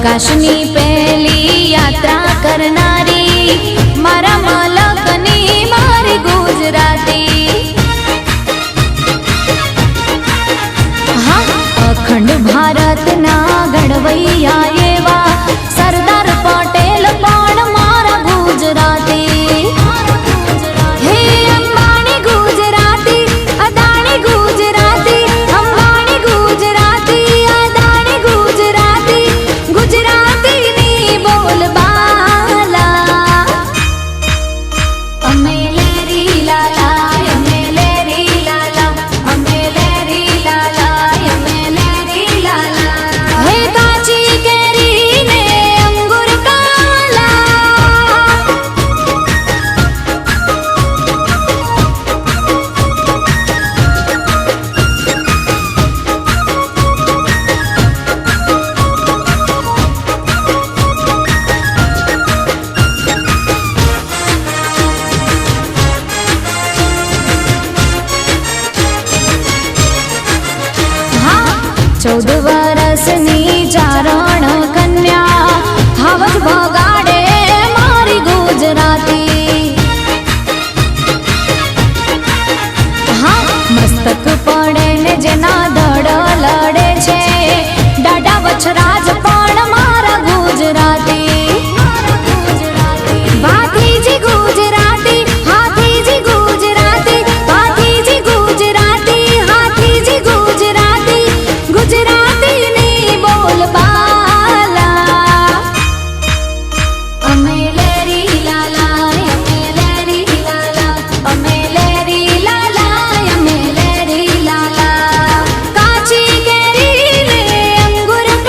आकाशनी पहली यात्रा करनारी मारा मलकनी मारी गुजराती। हाँ अखंड भारत ना घड़वैया एवा सरदार पटेल पण मारा गुजराती। हे अंबानी गुजराती अदानी गुजराती, अंबानी गुजराती अदानी गुजराती, गुजराती नी बोलबाला अमे लेरी लाला अमे लेरी लाला अमे लेरी लाला अमे लेरी लाला। हे काची केरी ने अंगूर काला हाँ 14